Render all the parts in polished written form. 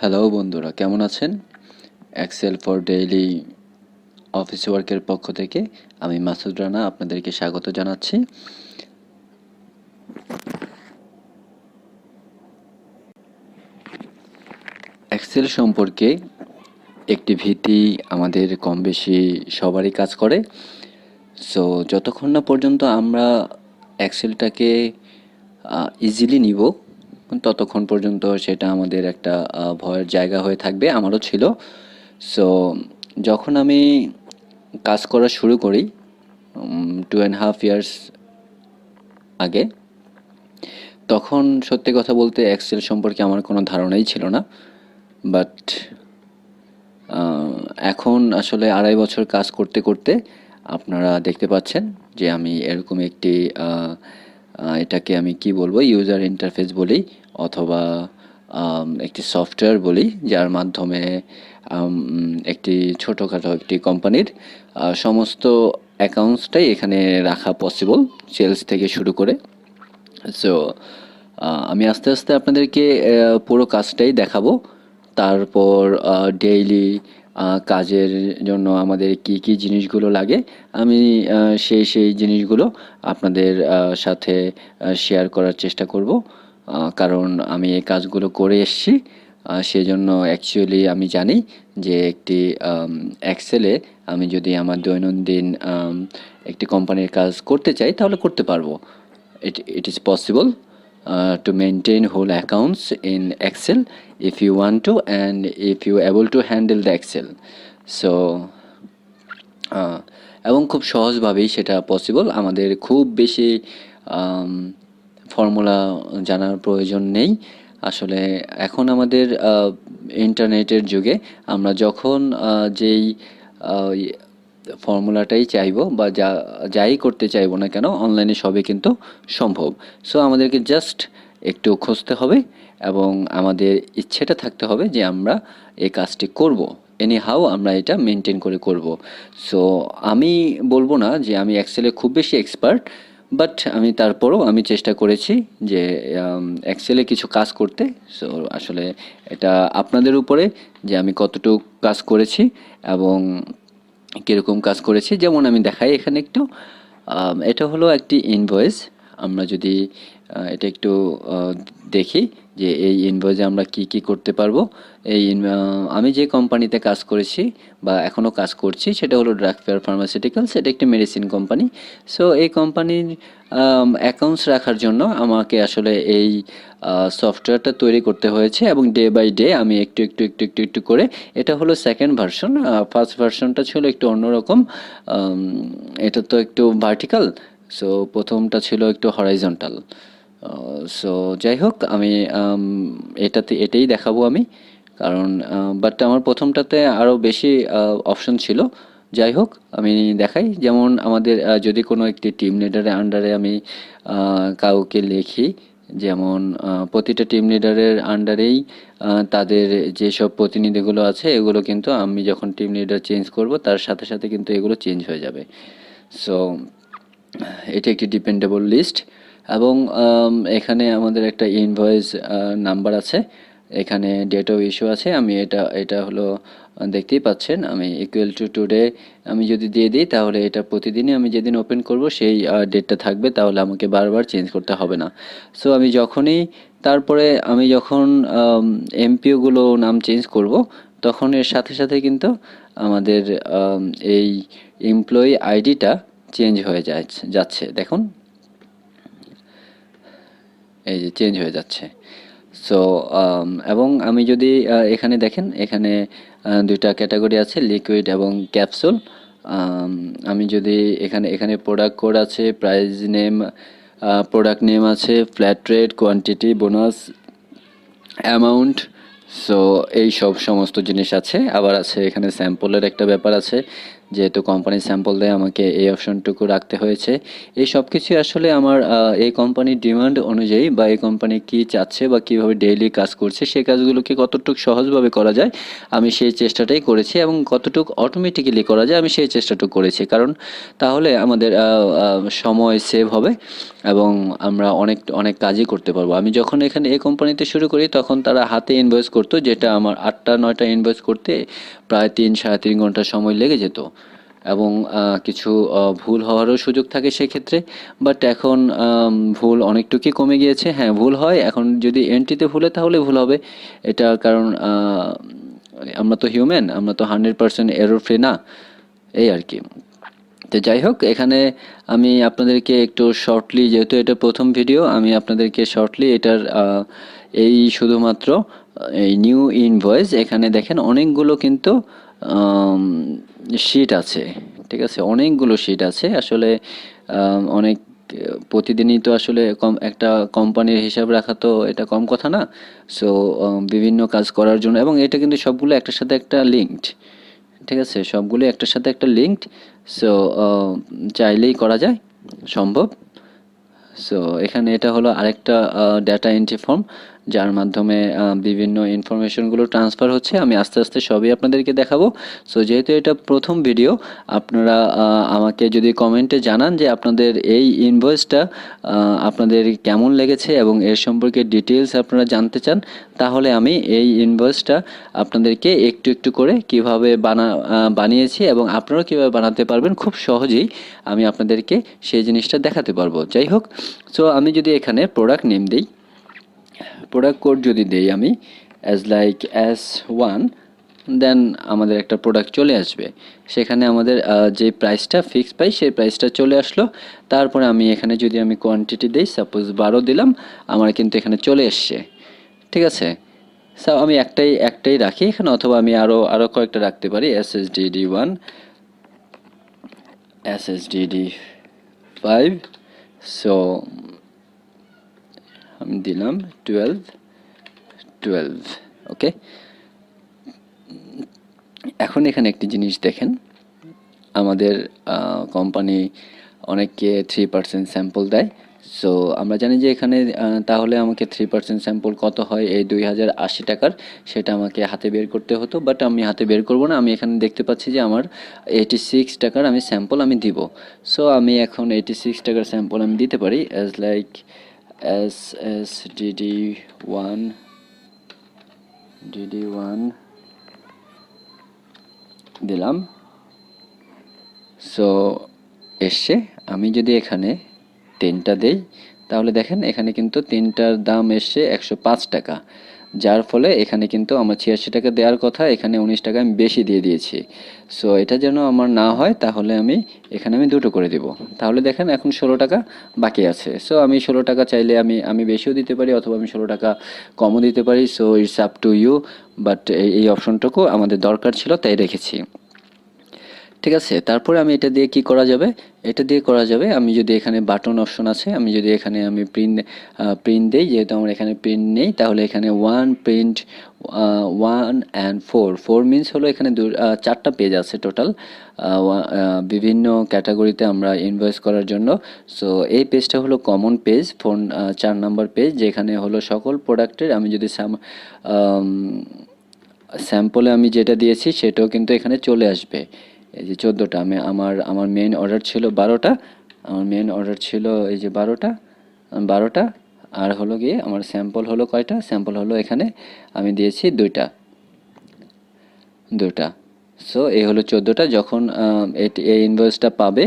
Hello বন্ধুরা, কেমন আছেন? এক্সেল ফর ডেইলি অফিস ওয়ার্কের পক্ষ থেকে আমি মাসুদ রানা আপনাদেরকে স্বাগত জানাচ্ছি। এক্সেল সম্পর্কে একটি ভীতি আমাদের কম বেশি সবারই কাজ করে। সো যতক্ষণ না পর্যন্ত আমরা এক্সেলটাকে ইজিলি নিব, ততক্ষণ পর্যন্ত সেটা আমাদের একটা ভয়ের জায়গা হয়ে থাকবে। আমারও ছিল। সো যখন আমি কাজ করা শুরু করি 2.5 ইয়ার্স আগে, তখন সত্যি কথা বলতে এক্সেল সম্পর্কে আমার কোনো ধারণাই ছিল না। বাট এখন আসলে 2.5 বছর কাজ করতে করতে আপনারা দেখতে পাচ্ছেন যে আমি এরকম একটি এটাকে আমি কি বলবো, ইউজার ইন্টারফেস বলি অথবা একটি সফটওয়্যার বলি, যার মাধ্যমে একটি ছোটোখাটো একটি কোম্পানির সমস্ত অ্যাকাউন্টসটাই এখানে রাখা পসিবল, সেলস থেকে শুরু করে। সো আমি আস্তে আস্তে আপনাদেরকে পুরো কাজটাই দেখাবো। তারপর ডেইলি কাজের জন্য আমাদের কি কি জিনিসগুলো লাগে, আমি সেই জিনিসগুলো আপনাদের সাথে শেয়ার করার চেষ্টা করব। কারণ আমি এই কাজগুলো করে এসেছি, সেজন্য অ্যাকচুয়ালি আমি জানি যে একটি এক্সেলে আমি যদি আমার দৈনন্দিন একটি কোম্পানির কাজ করতে চাই তাহলে করতে পারবো। It is possible to maintain whole accounts in Excel if you want to, and if you able to handle the Excel. So এবং খুব সহজভাবেই সেটা পসিবল। আমাদের খুব বেশি ফর্মুলা জানার প্রয়োজন নেই। আসলে এখন আমাদের ইন্টারনেটের যুগে আমরা যখন যেই ফর্মুলাটাই চাইবো বা যাই করতে চাইবো না কেন, অনলাইনে সবই কিন্তু সম্ভব। সো আমাদেরকে জাস্ট একটু খুঁজতে হবে এবং আমাদের ইচ্ছেটা থাকতে হবে যে আমরা এই কাজটি করব। এনি হাউ আমরা এটা মেনটেন করে করব। সো আমি বলবো না যে আমি এক্সেলে খুব বেশি এক্সপার্ট, বাট আমি তারপরও আমি চেষ্টা করেছি যে এক্সেলে কিছু কাজ করতে। সো আসলে এটা আপনাদের উপরে যে আমি কতটুকু কাজ করেছি এবং কীরকম কাজ করেছি। যেমন আমি দেখাই এখানে একটু, এটা হলো একটি ইনভয়েস। আমরা যদি এটা একটু দেখি যে এই ইনভয়েসে আমরা কি কি করতে পারবো। আমি যে কোম্পানিতে কাজ করেছি বা এখনও কাজ করছি সেটা হলো ড্রাগ ফেয়ার ফার্মাসিউটিক্যালস। এটা একটি মেডিসিন কোম্পানি। সো এই কোম্পানির অ্যাকাউন্টস রাখার জন্য আমাকে আসলে এই সফটওয়্যারটা তৈরি করতে হয়েছে এবং ডে বাই ডে আমি একটু করে, এটা হলো সেকেন্ড ভার্সন। ফার্স্ট ভার্সনটা ছিল একটু অন্যরকম, এটা তো একটু ভার্টিক্যাল। সো প্রথমটা ছিল একটু হরাইজন্টাল। সো যাই হোক, আমি এটাই দেখাবো আমি, কারণ বাট আমার প্রথমটাতে আরও বেশি অপশন ছিল। যাই হোক, আমি দেখাই। যেমন আমাদের যদি কোনো একটি টিম লিডারের আন্ডারে আমি কাউকে লিখি, যেমন প্রতিটা টিম লিডারের আন্ডারেই তাদের যেসব প্রতিনিধিগুলো আছে এগুলো কিন্তু আমি যখন টিম লিডার চেঞ্জ করব তার সাথে সাথে কিন্তু এগুলো চেঞ্জ হয়ে যাবে। সো এটি একটি ডিপেন্ডেবল লিস্ট এবং এখানে আমাদের একটা ইনভয়েস নাম্বার আছে, এখানে ডেট অফ ইস্যু আছে। আমি এটা হলো দেখতেই পাচ্ছেন, আমি ইকুয়াল টু টুডে আমি যদি দিয়ে দিই তাহলে এটা প্রতিদিনই আমি যেদিন ওপেন করব সেই ডেটটা থাকবে, তাহলে আমাকে বারবার চেঞ্জ করতে হবে না। সো আমি যখনই তারপরে আমি যখন এমপিওগুলো নাম চেঞ্জ করব তখন এর সাথে সাথে কিন্তু আমাদের এই এমপ্লয়ি আইডিটা চেঞ্জ হয়ে যাচ্ছে। দেখুন, এই যে চেঞ্জ হয়ে যাচ্ছে। সো এবং আমি যদি এখানে দেখেন, এখানে দুইটা ক্যাটাগরি আছে, লিকুইড এবং ক্যাপসুল। আমি যদি এখানে প্রোডাক্ট কোড আছে, প্রাইস নেম, প্রোডাক্ট নেম আছে, flat rate, quantity, bonus, amount. So এই সমস্ত জিনিস আছে। আবার আছে এখানে স্যাম্পলের একটা ব্যাপার আছে, যেহেতু কোম্পানি স্যাম্পল দেয় আমাকে এই অপশনটুকু রাখতে হয়েছে। এই সব কিছুই আসলে আমার এই কোম্পানির ডিমান্ড অনুযায়ী বা এই কোম্পানি কী চাচ্ছে বা কীভাবে ডেইলি কাজ করছে সেই কাজগুলোকে কতটুকু সহজভাবে করা যায় আমি সেই চেষ্টাটাই করেছি, এবং কতটুকু অটোমেটিক্যালি করা যায় আমি সেই চেষ্টাটুকু করেছি। কারণ তাহলে আমাদের সময় সেভ হবে এবং আমরা অনেক অনেক কাজই করতে পারবো। আমি যখন এখানে এই কোম্পানিতে শুরু করি তখন তারা হাতে ইনভয়েস করতো, যেটা আমার 8টা 9টা ইনভয়েস করতে প্রায় 3 সাড়ে 3 ঘন্টা সময় লেগে যেত, এবং কিছু ভুল হওয়ারও সুযোগ থাকে সেক্ষেত্রে। বাট এখন ভুল অনেকটুকুই কমে গিয়েছে। হ্যাঁ, ভুল হয়, এখন যদি এন্ট্রিতে ভুলে তাহলে ভুল হবে। এটা কারণ আমরা তো হিউম্যান, আমরা তো 100% এরর ফ্রি না, এই আর কি। তো যাই হোক, এখানে আমি আপনাদেরকে একটু শর্টলি, যেহেতু এটা প্রথম ভিডিও, আমি আপনাদেরকে শর্টলি এটার এই শুধুমাত্র এই নিউ ইনভয়েস, এখানে দেখেন অনেকগুলো কিন্তু শিট আছে, ঠিক আছে, অনেকগুলো শিট আছে আসলে। অনেক প্রতিদিনই তো আসলে একটা কোম্পানির হিসাব রাখা তো এটা কম কথা না। সো বিভিন্ন কাজ করার জন্য, এবং এটা কিন্তু সবগুলো একটার সাথে একটা লিঙ্কড, ঠিক আছে, সবগুলো একটার সাথে একটা লিঙ্কড। সো চাইলেই করা যায়, সম্ভব। সো এখানে এটা হলো আরেকটা ডেটা এন্ট্রি ফর্ম, যার মাধ্যমে বিভিন্ন ইনফরমেশনগুলো ট্রান্সফার হচ্ছে। আমি আস্তে আস্তে সবই আপনাদেরকে দেখাবো। সো যেহেতু এটা প্রথম ভিডিও, আপনারা আমাকে যদি কমেন্টে জানান যে আপনাদের এই ইনভয়েসটা আপনাদের কেমন লেগেছে এবং এর সম্পর্কে ডিটেলস আপনারা জানতে চান, তাহলে আমি এই ইনভয়েসটা আপনাদেরকে একটু একটু করে কিভাবে বানিয়েছি এবং আপনারাও কীভাবে বানাতে পারবেন খুব সহজেই আমি আপনাদেরকে সেই জিনিসটা দেখাতে পারবো। যাই হোক, সো আমি যদি এখানে প্রোডাক্ট নেম দিই, প্রোডাক্ট কোড যদি দেই আমি S1, দেন আমাদের একটা প্রোডাক্ট চলে আসবে। সেখানে আমাদের যে প্রাইসটা ফিক্স পাই সেই প্রাইসটা চলে আসলো। তারপরে আমি এখানে যদি আমি কোয়ান্টিটি দিই, সাপোজ 12 দিলাম, আমার কিন্তু এখানে চলে এসছে, ঠিক আছে। সো আমি একটাই রাখি এখানে, অথবা আমি আরও কয়েকটা রাখতে পারি। SSDD1, SSDD5, সো আমি দিলাম 12, ওকে। এখন এখানে একটি জিনিস দেখেন, আমাদের কোম্পানি অনেককে 3% স্যাম্পল দেয়। সো আমরা জানি যে এখানে তাহলে আমাকে 3% স্যাম্পল কত হয়, এই 2080 টাকার, সেটা আমাকে হাতে বের করতে হতো, বাট আমি হাতে বের করব না। আমি এখানে দেখতে পাচ্ছি যে আমার 86 টাকার আমি স্যাম্পল আমি দিব। সো আমি এখন 86 টাকার স্যাম্পল আমি দিতে পারি, SSDD1 দিলাম। সো এসছে। আমি যদি এখানে 3টা দেই, তাহলে দেখেন এখানে কিন্তু 3টার দাম এসছে 105 টাকা, যার ফলে এখানে কিন্তু আমার 86 টাকা দেওয়ার কথা, এখানে 19 টাকা আমি বেশি দিয়ে দিয়েছি। সো এটা যেন আমার না হয়, তাহলে আমি এখানে আমি 2টো করে দেব। তাহলে দেখেন এখন 16 টাকা বাকি আছে। সো আমি 16 টাকা চাইলে আমি বেশিও দিতে পারি, অথবা আমি 16 টাকা কমও দিতে পারি। So it's up to you, but এই অপশনটুকু আমাদের দরকার ছিল, তাই রেখেছি, ঠিক আছে। তারপরে আমি এটা দিয়ে কি করা যাবে, এটা দিয়ে করা যাবে, আমি যদি এখানে বাটন অপশন আছে, আমি যদি এখানে আমি প্রিন্ট দেই, যেহেতু আমার এখানে প্রিন্ট নেই, তাহলে এখানে 1 and 4 মিনস হলো এখানে 4টা পেজ আছে টোটাল, বিভিন্ন ক্যাটাগরিতে আমরা ইনভয়েস করার জন্য। সো এই পেজটা হলো কমন পেজ, 4 নাম্বার পেজ, যেখানে হলো সকল প্রোডাক্টের, আমি যদি স্যাম্পলে আমি যেটা দিয়েছি সেটাও কিন্তু এখানে চলে আসবে। এই যে 14টা, আমার মেন অর্ডার ছিল 12টা, আমার মেন অর্ডার ছিল এই যে 12টা, আর হলো গিয়ে আমার স্যাম্পল হলো কয়টা, স্যাম্পল হলো এখানে আমি দিয়েছি দুটা। সো এই হলো 14টা। যখন এই ইনভয়েসটা পাবে,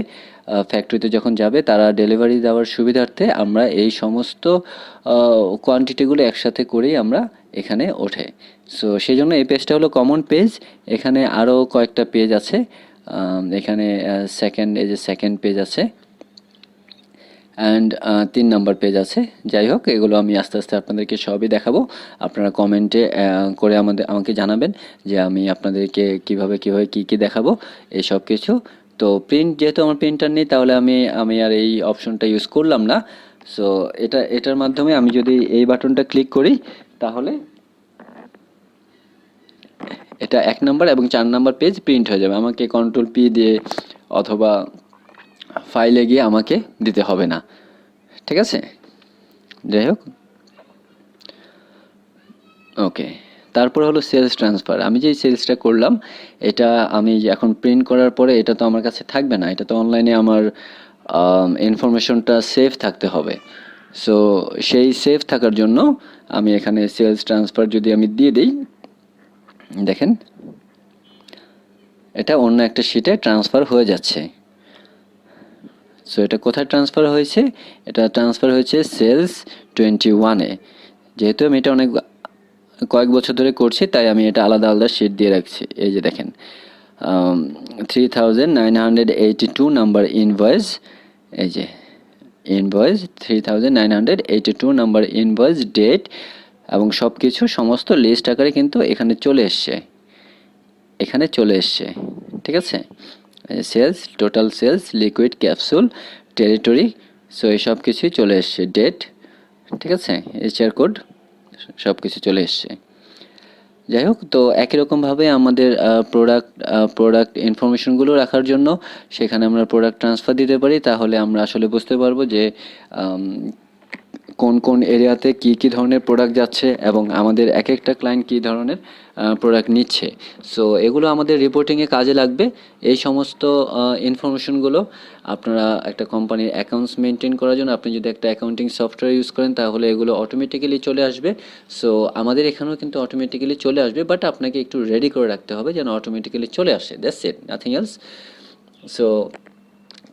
ফ্যাক্টরিতে যখন যাবে, তারা ডেলিভারি দেওয়ার সুবিধার্থে আমরা এই সমস্ত কোয়ান্টিটিগুলো একসাথে করেই আমরা এখানে ওঠে। সো সেই জন্য এই পেজটা হলো কমন পেজ। এখানে আরও কয়েকটা পেজ আছে, এখানে সেকেন্ড পেজ আছে, অ্যান্ড 3 নাম্বার পেজ আছে। যাই হোক, এগুলো আমি আস্তে আস্তে আপনাদেরকে সবই দেখাবো। আপনারা কমেন্টে করে আমাকে জানাবেন যে আমি আপনাদেরকে কিভাবে কী দেখাবো এই সব কিছু। তো যেহেতু আমার প্রিন্টার নেই, তাহলে আমি আর এই অপশনটা ইউজ করলাম না। সো এটার মাধ্যমে আমি যদি এই বাটনটা ক্লিক করি, তাহলে এটা 1 নাম্বার এবং 4 নাম্বার পেজ প্রিন্ট হয়ে যাবে। আমাকে কন্ট্রোল পি দিয়ে অথবা ফাইলে গিয়ে আমাকে দিতে হবে না। ঠিক আছে, যাই হোক, ওকে। তারপর হলো সেলস ট্রান্সফার। আমি যে সেলসটা করলাম, এটা আমি এখন প্রিন্ট করার পরে এটা তো আমার কাছে থাকবে না, এটা তো অনলাইনে আমার ইনফরমেশনটা সেভ থাকতে হবে। সো সেই সেভ থাকার জন্য আমি এখানে সেলস ট্রান্সফার যদি আমি দিয়ে দিই, দেখেন এটা অন্য একটা শিটে ট্রান্সফার হয়ে যাচ্ছে। সো এটা কোথায় ট্রান্সফার হয়েছে? এটা ট্রান্সফার হয়েছে সেলস 21-এ। যেহেতু আমি এটা কয়েক বছর ধরে করছি, তাই আমি এটা আলাদা আলাদা শিট দিয়ে রাখছি। এই যে দেখেন, 3982 নাম্বার ইনভয়েস, এই যে ইনভয়েস 3982 নাম্বার ইনভয়েস, ডেট এবং সব কিছু সমস্ত লিস্ট আকারে কিন্তু এখানে চলে এসছে, ঠিক আছে। Sales, total sales, liquid capsule, territory, so এই সব কিছুই চলে এসছে, ডেট, ঠিক আছে, এইচআর কোড সব কিছু চলে এসছে। যাই হোক, তো একই রকমভাবে আমাদের প্রোডাক্ট ইনফরমেশনগুলো রাখার জন্য সেখানে আমরা প্রোডাক্ট ট্রান্সফার দিতে পারি। তাহলে আমরা আসলে বুঝতে পারবো যে কোন কোন এরিয়াতে কি কি ধরনের প্রোডাক্ট যাচ্ছে এবং আমাদের এক একটা ক্লায়েন্ট কী ধরনের প্রোডাক্ট নিচ্ছে। সো এগুলো আমাদের রিপোর্টিংয়ে কাজে লাগবে। এই সমস্ত ইনফরমেশনগুলো আপনারা একটা কোম্পানির অ্যাকাউন্টস মেনটেন করার জন্য আপনি যদি একটা অ্যাকাউন্টিং সফটওয়্যার ইউজ করেন, তাহলে এগুলো অটোমেটিক্যালি চলে আসবে। সো আমাদের এখানেও কিন্তু অটোমেটিক্যালি চলে আসবে, বাট আপনাকে একটু রেডি করে রাখতে হবে যেন অটোমেটিক্যালি চলে আসে, that's it, nothing else. So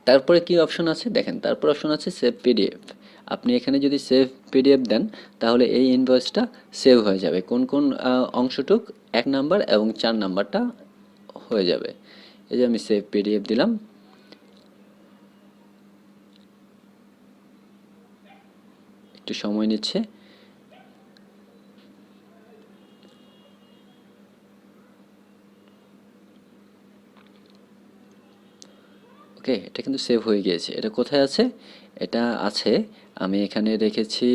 তারপরে কি অপশন আছে দেখেন, তারপর অপশন আছে সেভ পিডিএফ। আপনি এখানে যদি সেভ পিডিএফ দেন, তাহলে এই ইনভয়েসটা সেভ হয়ে যাবে। কোন কোন অংশটুক? 1 নাম্বার এবং 4 নাম্বারটা হয়ে যাবে। এই যে আমি সেভ পিডিএফ দিলাম, একটু সময় নিচ্ছে। ওকে, এটা কিন্তু সেভ হয়ে গিয়েছে। এটা কোথায় আছে? এটা আছে, আমি এখানে রেখেছি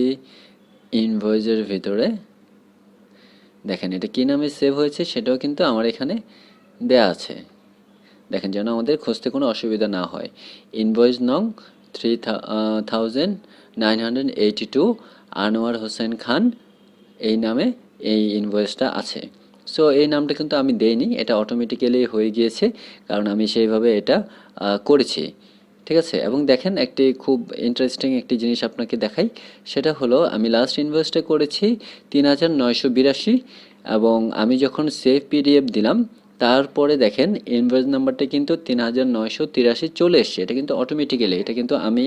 ইনভয়েসের ভিতরে। দেখেন এটা কী নামে সেভ হয়েছে সেটাও কিন্তু আমার এখানে দেয়া আছে। দেখেন, যেন আমাদের খুঁজতে কোনো অসুবিধা না হয়। ইনভয়েস নং 3982 আনোয়ার হোসেন খান, এই নামে এই ইনভয়েসটা আছে। সো এই নামটা কিন্তু আমি দেইনি, এটা অটোমেটিক্যালি হয়ে গিয়েছে, কারণ আমি সেইভাবে এটা করেছি, ঠিক আছে। এবং দেখেন একটি খুব ইন্টারেস্টিং একটি জিনিস আপনাকে দেখাই, সেটা হলো আমি লাস্ট ইনভয়েসটা করেছি 3982, এবং আমি যখন সেভ পিডিএফ দিলাম তারপরে দেখেন ইনভয়েস নাম্বারটা কিন্তু 3983 চলে এসছে। এটা কিন্তু অটোমেটিক্যালি, এটা কিন্তু আমি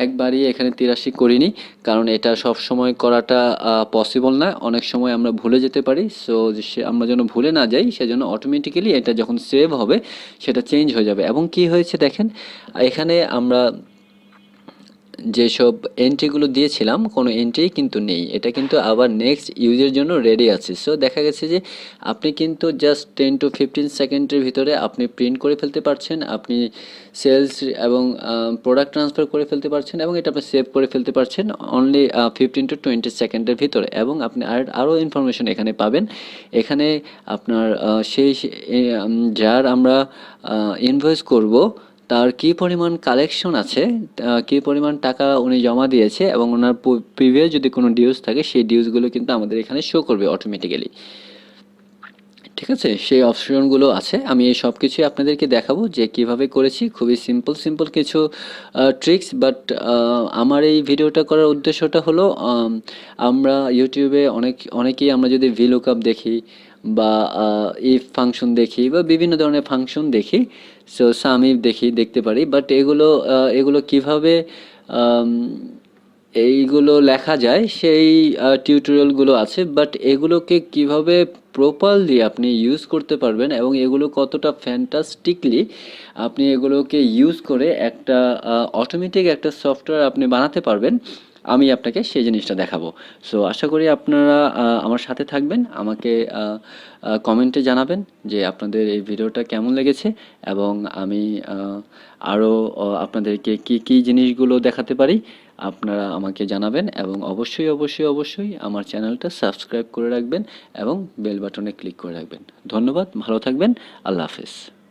একবারই এখানে 83 করিনি, কারণ এটা সব সময় করাটা পসিবল না, অনেক সময় আমরা ভুলে যেতে পারি। সো আমরা যেন ভুলে না যাই, সেজন্য অটোমেটিক্যালি এটা যখন সেভ হবে সেটা চেঞ্জ হয়ে যাবে। এবং কি হয়েছে দেখেন, এখানে আমরা যেসব এন্ট্রিগুলো দিয়েছিলাম কোনো এন্ট্রি কিন্তু নেই, এটা কিন্তু আবার নেক্সট ইউজের জন্য রেডি আছে। সো দেখা গেছে যে আপনি কিন্তু জাস্ট 10 to 15 সেকেন্ডের ভিতরে আপনি প্রিন্ট করে ফেলতে পারছেন, আপনি সেলস এবং প্রোডাক্ট ট্রান্সফার করে ফেলতে পারছেন, এবং এটা আপনি সেভ করে ফেলতে পারছেন অনলি 15 to 20 সেকেন্ডের ভিতরে। এবং আপনি আরও ইনফরমেশন এখানে পাবেন। এখানে আপনার সেই যার আমরা ইনভয়েস করব তার কী পরিমাণ কালেকশন আছে, কী পরিমাণ টাকা উনি জমা দিয়েছে, এবং ওনার প্রিভিয়াস যদি কোনো ডিউজ থাকে সেই ডিউজগুলো কিন্তু আমাদের এখানে শো করবে অটোমেটিক্যালি, ঠিক আছে। সেই অপশনগুলো আছে, আমি এই সব কিছুই আপনাদেরকে দেখাবো যে কিভাবে করেছি। খুবই সিম্পল কিছু ট্রিক্স, বাট আমার এই ভিডিওটা করার উদ্দেশ্যটা হলো আমরা ইউটিউবে অনেকেই আমরা যদি ভিলুকআপ দেখি বা ইফ ফাংশন দেখি বা বিভিন্ন ধরনের ফাংশন দেখি, সো সাম ইফ দেখতে পারি, বাট এগুলো কিভাবে এইগুলো লেখা যায় সেই টিউটোরিয়ালগুলো আছে, বাট এগুলোকে কিভাবে প্রপারলি আপনি ইউজ করতে পারবেন এবং এগুলো কতটা ফ্যান্টাস্টিকলি আপনি এগুলোকে ইউজ করে একটা অটোমেটিক একটা সফটওয়্যার আপনি বানাতে পারবেন, আমি আপনাকে সেই জিনিসটা দেখাবো। সো আশা করি আপনারা আমার সাথে থাকবেন, আমাকে কমেন্টে জানাবেন যে আপনাদের এই ভিডিওটা কেমন লেগেছে, এবং আমি আরও আপনাদেরকে কি কি জিনিসগুলো দেখাতে পারি আপনারা আমাকে জানাবেন এবং অবশ্যই অবশ্যই অবশ্যই আমার চ্যানেলটা সাবস্ক্রাইব করে রাখবেন এবং বেল বাটনে ক্লিক করে রাখবেন। ধন্যবাদ, ভালো থাকবেন, আল্লাহ হাফেজ।